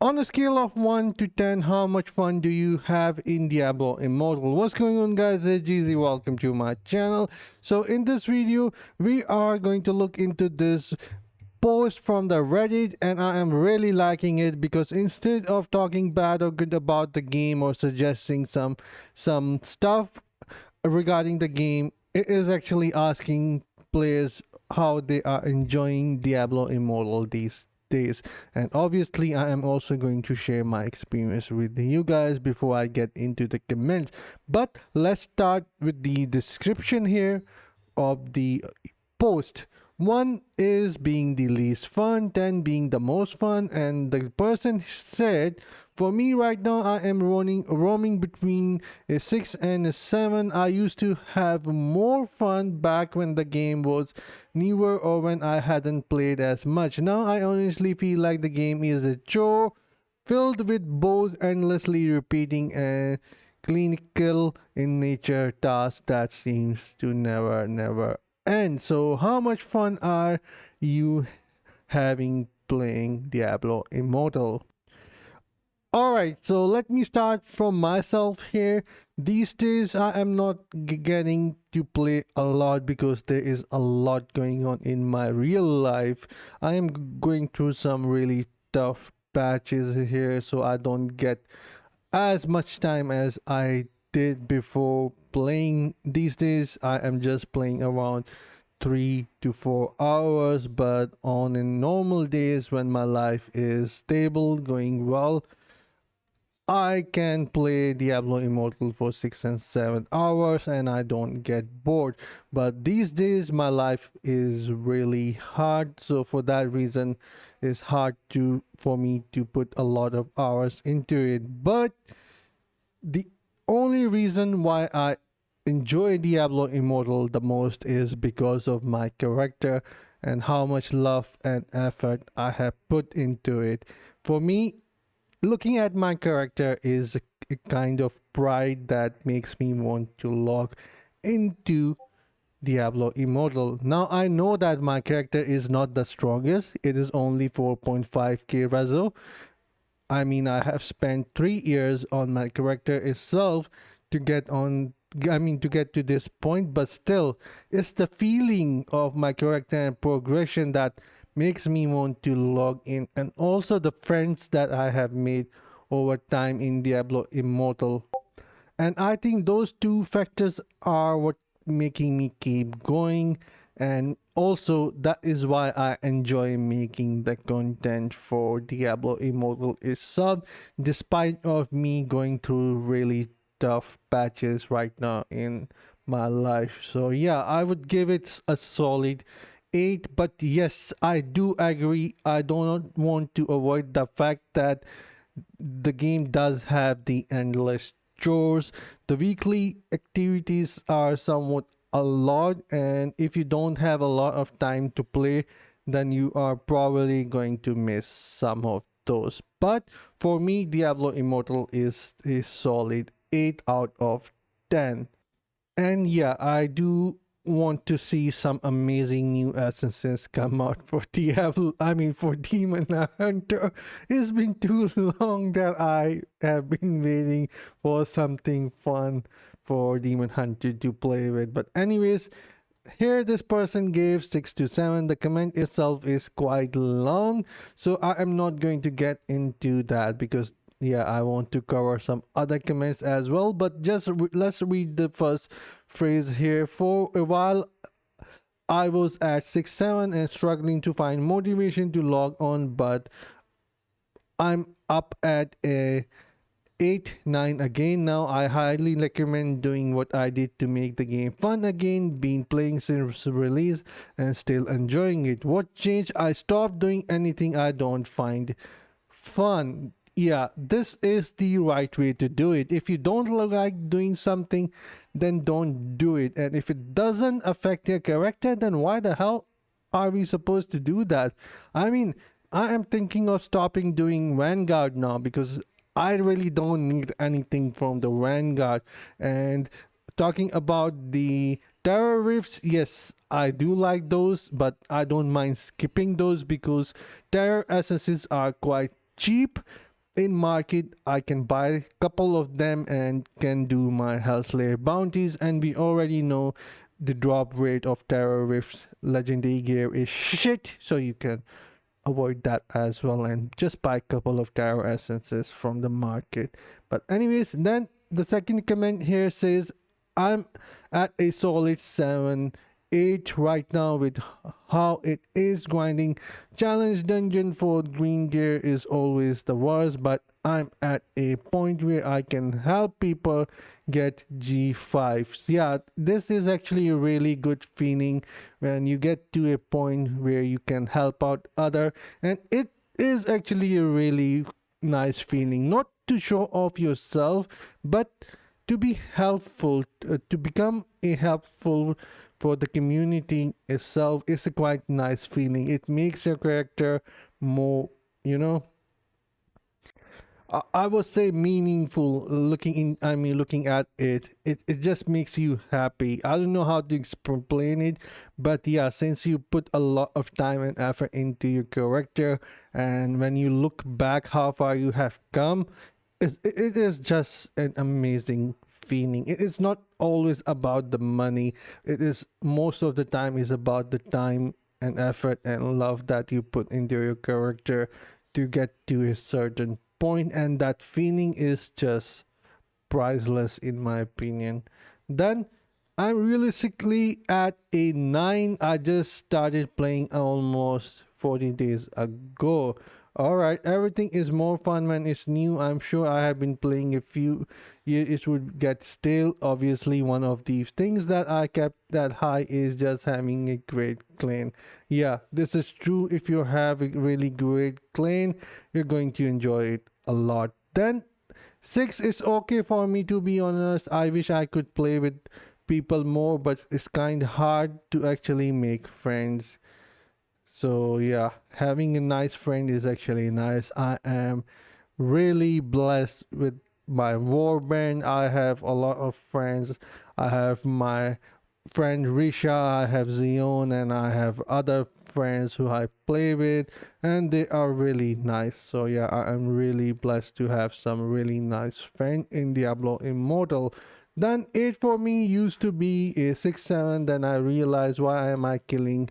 On a scale of 1 to 10, how much fun do you have in Diablo Immortal? What's going on, guys? It's GZ. Welcome to my channel. So in this video, we are going to look into this post from the Reddit, and I am really liking it because instead of talking bad or good about the game or suggesting some stuff regarding the game, it is actually asking players how they are enjoying Diablo Immortal these days. And obviously I am also going to share my experience with you guys before I get into the comments. But let's start with the description here of the post. 1 is being the least fun, 10 being the most fun, and the person said, for me right now, I am roaming between a 6 and a 7. I used to have more fun back when the game was newer or when I hadn't played as much. Now I honestly feel like the game is a chore filled with both endlessly repeating and clinical in nature tasks that seems to never end. So how much fun are you having playing Diablo Immortal? Alright, so let me start from myself here. These days I am not getting to play a lot because there is a lot going on in my real life. I am going through some really tough patches here, so I don't get as much time as I did before playing. These days I am just playing around 3 to 4 hours, but on in normal days when my life is stable, going well, I can play Diablo Immortal for 6 and 7 hours and I don't get bored. But these days my life is really hard, so for that reason it's hard for me to put a lot of hours into it. But the only reason why I enjoy Diablo Immortal the most is because of my character and how much love and effort I have put into it. For me, looking at my character is a kind of pride that makes me want to log into Diablo Immortal. Now I know that my character is not the strongest. It is only 4.5k reso. I mean, I have spent 3 years on my character itself to get to get to this point, but still, it's the feeling of my character and progression that makes me want to log in, and also the friends that I have made over time in Diablo Immortal. And I think those two factors are what making me keep going, and also that is why I enjoy making the content for Diablo Immortal itself, despite of me going through really tough patches right now in my life. So yeah, I would give it a solid 8. But yes, I do agree, I do not want to avoid the fact that the game does have the endless chores. The weekly activities are somewhat a lot, and if you don't have a lot of time to play, then you are probably going to miss some of those. But for me, Diablo Immortal is a solid 8 out of 10. And yeah, I do want to see some amazing new essences come out for for Demon Hunter. It's been too long that I have been waiting for something fun for Demon Hunter to play with. But anyways, here this person gave 6 to 7. The comment itself is quite long, so I am not going to get into that because yeah, I want to cover some other comments as well. But just let's read the first phrase here. For a while I was at 6-7 and struggling to find motivation to log on, but I'm up at a 8-9 again now. I highly recommend doing what I did to make the game fun again. Been playing since release and still enjoying it. What changed? I stopped doing anything I don't find fun. Yeah, this is the right way to do it. If you don't like doing something, then don't do it. And if it doesn't affect your character, then why the hell are we supposed to do that? I mean, I am thinking of stopping doing Vanguard now because I really don't need anything from the Vanguard. And talking about the Terror Rifts, yes, I do like those, but I don't mind skipping those because Terror Essences are quite cheap. in market, I can buy a couple of them and can do my health layer bounties. And we already know the drop rate of Terror Rift's legendary gear is shit, so you can avoid that as well and just buy a couple of tarot essences from the market. But anyways, then the second comment here says I'm at a solid 7-8 right now with how it is grinding. Challenge dungeon for green gear is always the worst, but I'm at a point where I can help people get G5s. Yeah, this is actually a really good feeling when you get to a point where you can help out other, and it is actually a really nice feeling, not to show off yourself, but to be helpful, to become a helpful for the community itself is a quite nice feeling. It makes your character more, you know, I would say meaningful. Looking in, I mean, looking at it, it just makes you happy. I don't know how to explain it, but yeah, since you put a lot of time and effort into your character, and when you look back how far you have come, it is just an amazing feeling. It is not always about the money. It is most of the time is about the time and effort and love that you put into your character to get to a certain point, and that feeling is just priceless in my opinion. Then I'm realistically at a 9. I just started playing almost 40 days ago. All right, everything is more fun when it's new. I'm sure I have been playing a few years. It would get stale. Obviously, one of the things that I kept that high is just having a great clan. Yeah, this is true. If you have a really great clan, you're going to enjoy it a lot. Then 6 is okay for me, to be honest. I wish I could play with people more, but it's kind of hard to actually make friends. So yeah, having a nice friend is actually nice. I am really blessed with my warband. I have a lot of friends. I have my friend Risha, I have Zion, and I have other friends who I play with, and they are really nice. So yeah, I am really blessed to have some really nice friend in Diablo Immortal. Then 8 for me used to be a 6-7. Then I realized, why am I killing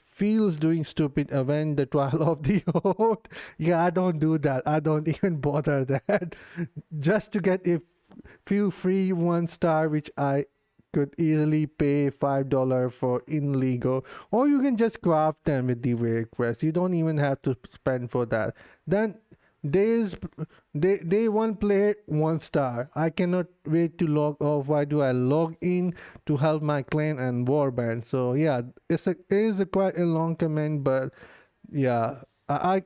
feels doing stupid event, the trial of the oath. Yeah, I don't do that. I don't even bother that. Just to get a few free 1 star, which I could easily pay $5 for in Lego, or you can just craft them with the rare quest. You don't even have to spend for that. Then days day 1 player 1 star. I cannot wait to log off. Why do I log in to help my clan and warband? So yeah, it is a quite a long comment, but yeah, I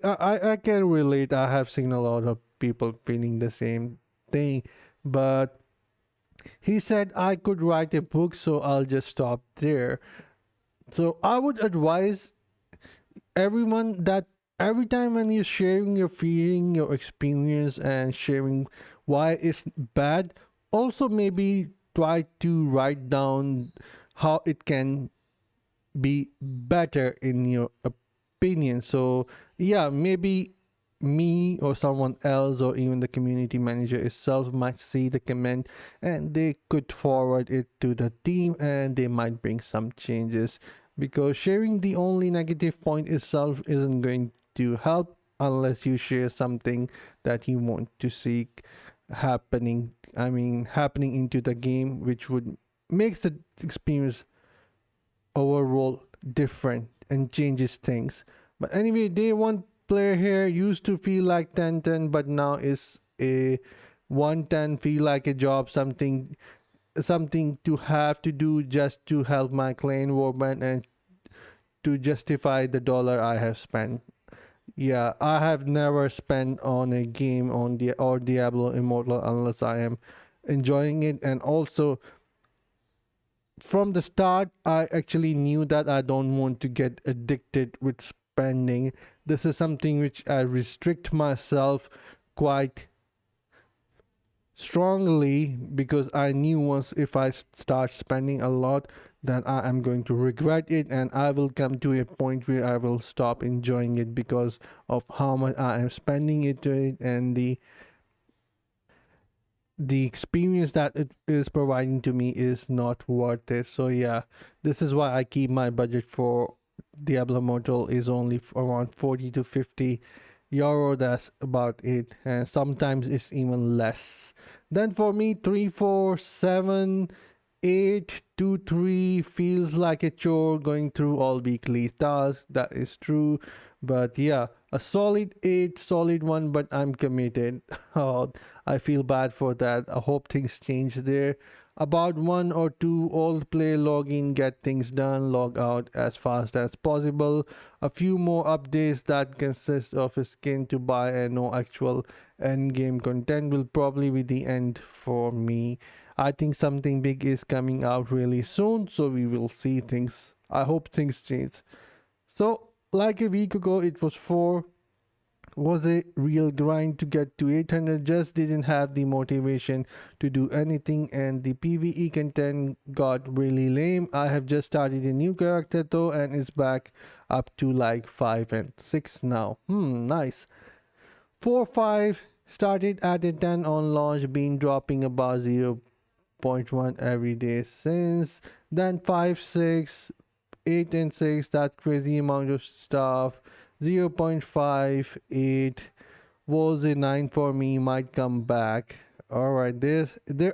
can relate. I have seen a lot of people feeling the same thing, but he said I could write a book, so I'll just stop there. So I would advise everyone that every time when you're sharing your feeling, your experience, and sharing why it's bad, also maybe try to write down how it can be better in your opinion. So yeah, maybe me or someone else or even the community manager itself might see the comment and they could forward it to the team and they might bring some changes, because sharing the only negative point itself isn't going to help unless you share something that you want to see happening, happening into the game, which would makes the experience overall different and changes things. But anyway, day 1 player here used to feel like 10-10, but now is a 110, feel like a job, something to have to do just to help my clan warband and to justify the dollar I have spent. Yeah, I have never spent on a game on the or Diablo Immortal unless I am enjoying it. And also from the start, I actually knew that I don't want to get addicted with spending. This is something which I restrict myself quite strongly, because I knew once if I start spending a lot, then I am going to regret it, and I will come to a point where I will stop enjoying it because of how much I am spending it to it, and the experience that it is providing to me is not worth it. So yeah, this is why I keep my budget for Diablo Immortal is only around 40 to 50 euro. That's about it, and sometimes it's even less. Then for me, 347 823 feels like a chore going through all weekly tasks. That is true, but yeah, a solid 8, solid one, but I'm committed. Oh, I feel bad for that. I hope things change there. About one or two old play login, get things done, log out as fast as possible. A few more updates that consist of a skin to buy and no actual end game content will probably be the end for me. I think something big is coming out really soon, so we will see things. I hope things change. So, like a week ago, it was a real grind to get to 800. Just didn't have the motivation to do anything, and the PvE content got really lame. I have just started a new character though, and it's back up to like 5 and 6 now. Nice. 4 5 started at a 10 on launch, been dropping about 0.1 every day since then. 5 6 8 and 6, that crazy amount of stuff. 0.58 was a 9 for me, might come back. All right, there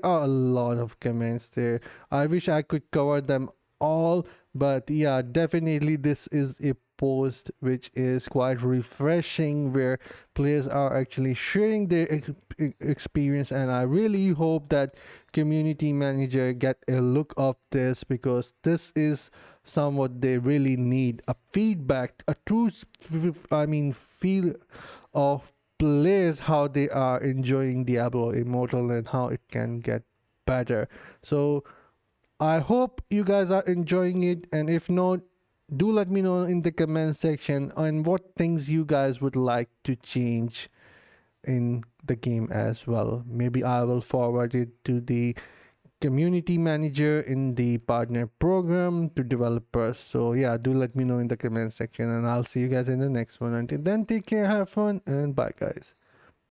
are a lot of comments there. I wish I could cover them all, but yeah, definitely this is a post which is quite refreshing, where players are actually sharing their experience, and I really hope that community manager get a look of this, because this is somewhat they really need a feedback, a true feel of players, how they are enjoying Diablo Immortal and how it can get better. So I hope you guys are enjoying it, and if not, do let me know in the comment section on what things you guys would like to change in the game as well. Maybe I will forward it to the community manager in the partner program to developers. So yeah, do let me know in the comment section, and I'll see you guys in the next one. Until then, take care, have fun, and bye guys.